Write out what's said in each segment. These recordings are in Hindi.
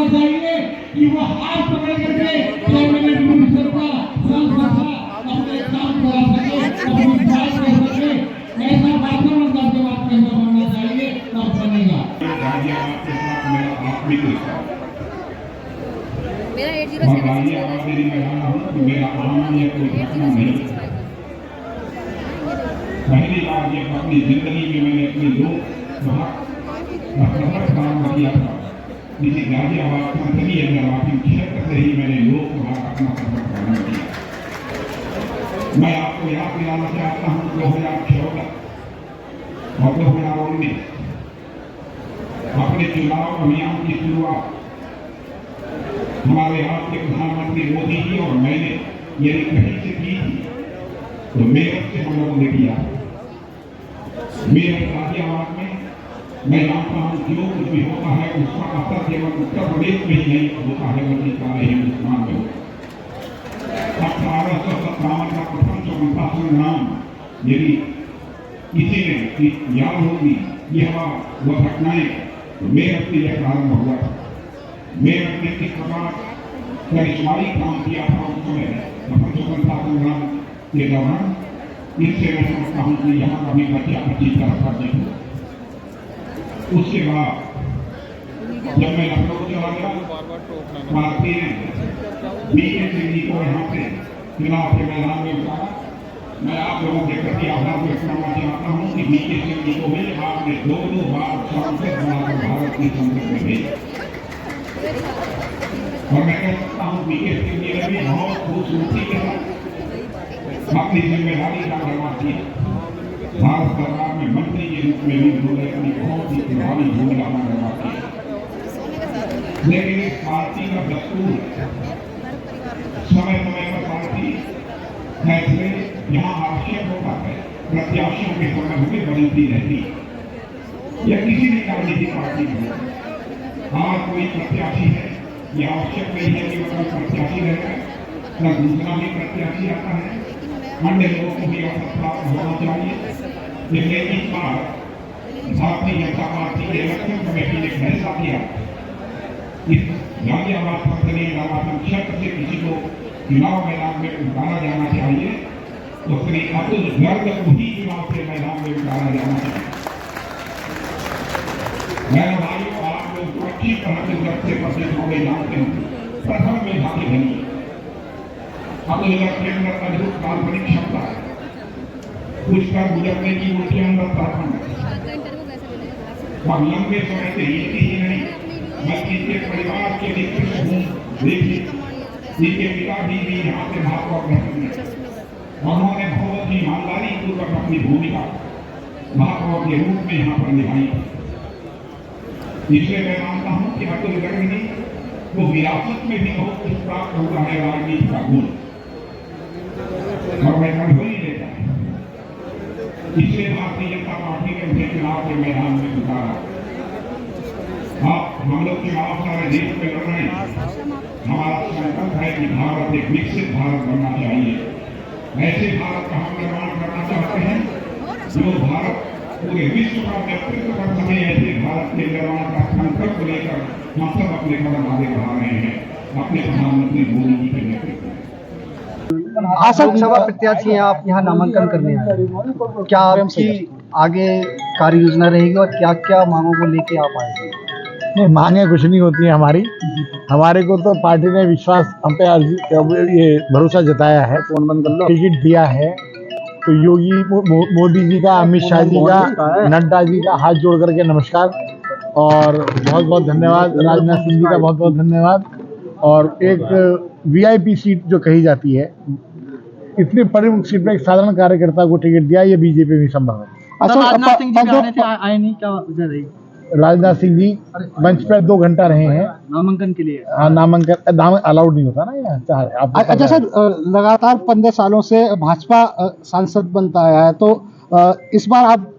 होना चाहिए कि वो हाथ पकड़ करके कैबिनेट मिनिस्टर का संसद का अपने काम करा सके, अपनी बात कर सके। ऐसा वातावरण करके बात कैसा बनना चाहिए, तब बनेगा। गाजियाबाद के साथ मेरा आत्मिक रिश्ता, मेरा 80 गाजियाबाद मेरी मैं हूँ, मेरा आम या कोई घटना नहीं। पहली बार जब अपनी जिंदगी में मैंने अपनी लोग काम किया था, किसी गाजियाबाद संसदीय निर्वाचन क्षेत्र से ही मैंने लोकसभा अपना सफर प्रारंभ किया। मैं आपको याद दिलाना चाहता हूँ 2014 और 2019 अपने चुनाव अभियान की शुरुआत हमारे आज के प्रधानमंत्री मोदी जी और मैंने यदि कहीं से की थी तो मेरठ से हम लोगों ने किया। मेरठ गाजियाबाद में मैं जानता हूँ जो कुछ भी होता है उसका असर केवल उत्तर प्रदेश में ही नहीं होता है बल्कि सारे हिंदुस्तान में होता है। 1857 का प्रथम स्वतंत्रता संग्राम यदि किसी ने याद होगी यह वह घटनाएं तो मेरठ से यह प्रारंभ हुआ था। मेरठ ने किस प्रकार करिश्माई काम किया था उस समय प्रथम स्वतंत्रता संग्राम के दौरान, इससे मैं समझता हूँ कि यहाँ का भी बच्चा अच्छी तरह कर हो। उसके बाद जब मैं लखनऊ चला गया, पार्टी ने बीके सिंह जी को यहाँ से चुनाव के मैदान में उतारा। मैं आप लोगों के प्रति आभार व्यक्त करना चाहता हूँ कि बीके सिंह जी को भी आपने दो बार सांसद बनाकर भारत की संसद में भेजा। और मैं कह सकता हूँ बीके सिंह जी ने भी बहुत खूबसूरती के साथ अपनी जिम्मेदारी का निर्वाह किया। भारत सरकार में मंत्री के रूप में भी उन्होंने अपनी बहुत ही प्रभावी भूमिका का निर्वाह किया। लेकिन इस पार्टी का दस्तूर समय समय पर पार्टी फैसले यहाँ आवश्यक होता है प्रत्याशियों के संबंध में बदलती रहती है। यह किसी भी राजनीतिक पार्टी में हो, आज कोई प्रत्याशी है यह आवश्यक नहीं है कि वह प्रत्याशी रहेगा, न दूसरा भी प्रत्याशी आता है, अन्य लोगों को भी अवसर प्राप्त होना चाहिए। लेकिन इस बार भारतीय जनता पार्टी के इलेक्शन कमेटी ने फैसला किया इस गाजियाबाद संसदीय निर्वाचन क्षेत्र से किसी को चुनाव मैदान में उतारा जाना चाहिए तो श्री अतुल गर्ग को ही चुनाव के मैदान में उतारा जाना चाहिए। मैं भाइयों आप लोग अच्छी तरह से गर्ग से परिचित होंगे, जानते हैं प्रथम में भागी बनी अतुल गर्ग के अंदर अद्भुत काल्पनिक क्षमता है। कुछ कर गुजरने की उनके अंदर ताकत और लंबे समय से ही नहीं बल्कि इनके परिवार के नेतृत्व देखिए इनके पिताजी भी यहाँ से भागवत रहे। उन्होंने बहुत ही ईमानदारी पूर्वक अपनी भूमिका भागवत के रूप में यहाँ पर निभाई। इसलिए मैं मानता हूँ कि अतुल गर्ग जी को विरासत में भी बहुत कुछ प्राप्त हुआ है राजनीति का गुण, और मैं कभी नहीं लेता। इसलिए भारतीय जनता पार्टी ने उसे चुनाव के मैदान में उतारा। हम लोग चुनाव सारे देश में लड़ रहे हैं। हमारा संकल्प है कि भारत एक विकसित भारत बनना चाहिए। ऐसे भारत का हम निर्माण करना चाहते हैं जो भारत पूरे विश्व का नेतृत्व कर सके। ऐसे भारत के निर्माण का संकल्प लेकर हम सब अपने कदम आगे बढ़ा रहे हैं अपने प्रधानमंत्री मोदी जी के नेतृत्व में। भाजपा सभा प्रत्याशी हैं आप, यहाँ नामांकन करने आए, क्या आपकी आगे कार्य योजना रहेगी और क्या क्या मांगों को लेके आप आए? नहीं, मांगे कुछ नहीं होती है हमारे को तो पार्टी ने विश्वास हम पे ये भरोसा जताया है, टिकट दिया है तो योगी मोदी जी का, अमित शाह जी का, नड्डा जी का हाथ जोड़ करके नमस्कार और बहुत बहुत धन्यवाद। राजनाथ सिंह जी का बहुत बहुत धन्यवाद। और एक वीआईपी सीट जो कही जाती है, इतनी प्रमुख सीट में एक साधारण कार्यकर्ता को टिकट दिया, ये बीजेपी में संभव है। अच्छा, राजनाथ सिंह जी आए नहीं, क्या वजह रही? राजनाथ सिंह जी मंच पर 2 घंटा रहे हैं नामांकन के लिए। नाम अलाउड नहीं होता ना यहाँ। अच्छा सर, लगातार 15 सालों से भाजपा सांसद बनता आया है, तो इस बार आप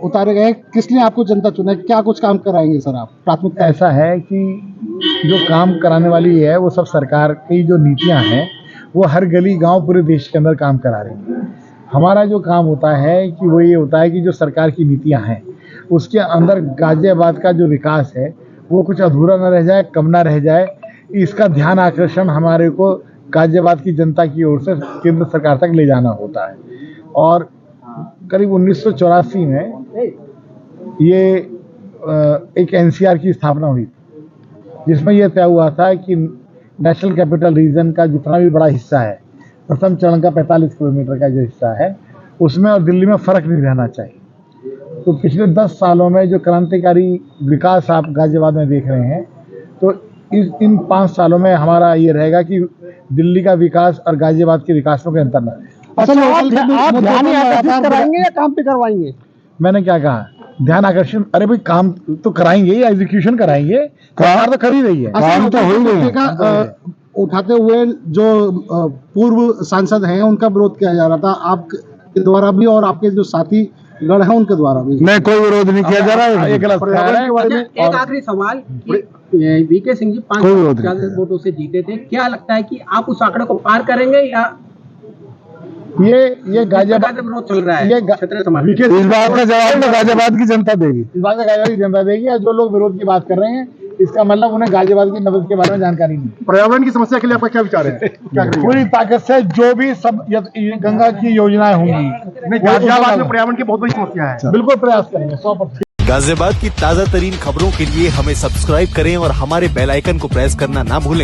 उतारे गए, किस लिए आपको जनता चुने, क्या कुछ काम कराएंगे सर आप? प्राथमिकता ऐसा है कि जो काम कराने वाली है वो सब सरकार की जो नीतियां हैं वो हर गली गांव पूरे देश के अंदर काम करा रही है। हमारा जो काम होता है कि वो ये होता है कि जो सरकार की नीतियां हैं उसके अंदर गाजियाबाद का जो विकास है वो कुछ अधूरा न रह जाए, कम ना रह जाए, इसका ध्यान आकर्षण हमारे को गाजियाबाद की जनता की ओर से केंद्र सरकार तक ले जाना होता है। और करीब 1984 में ये एक एनसीआर की स्थापना हुई, जिसमें यह तय हुआ था कि नेशनल कैपिटल रीजन का जितना भी बड़ा हिस्सा है, प्रथम चरण का 45 किलोमीटर का जो हिस्सा है, उसमें और दिल्ली में फर्क नहीं रहना चाहिए। तो पिछले 10 सालों में जो क्रांतिकारी विकास आप गाजियाबाद में देख रहे हैं, तो इन 5 सालों में हमारा ये रहेगा कि दिल्ली का विकास और गाजियाबाद के विकास में कोई अंतर न रहे। आप ध्यान आकर्षित कराएंगे या काम पे करवाएंगे? मैंने क्या कहा, ध्यान आकर्षण? अरे भाई काम तो कराएंगे या एग्जीक्यूशन कराएंगे, सरकार तो कर ही रही है, काम तो हो ही गया। उठाते हुए जो पूर्व सांसद हैं उनका विरोध किया जा रहा था, आपके द्वारा भी और आपके जो साथी गण हैं उनके द्वारा भी। नहीं, कोई विरोध नहीं किया जा रहा है, ये गलत है। एक आखिरी सवाल, वीके सिंह जी 5 वोटों से जीते थे, क्या लगता है कि आप उस आंकड़े को पार करेंगे या ये गाजियाबाद विरोध चल रहा है? ये क्षेत्रीय समाज इस बात का जवाब तो गाजियाबाद की जनता देगी, इस बात का गाजियाबाद की जनता देगी। और जो लोग विरोध की बात कर रहे हैं, इसका मतलब उन्हें गाजियाबाद की नब्ज के बारे में जानकारी नहीं। पर्यावरण की समस्या के लिए आपका क्या विचार है? पूरी ताकत से जो भी सब गंगा की योजनाएं होंगी, गाजियाबाद में पर्यावरण की बहुत बड़ी समस्या है, बिल्कुल प्रयास करेंगे 100%। गाजियाबाद की ताजा तरीन खबरों के लिए हमें सब्सक्राइब करें और हमारे बेल आइकन को प्रेस करना ना भूलें।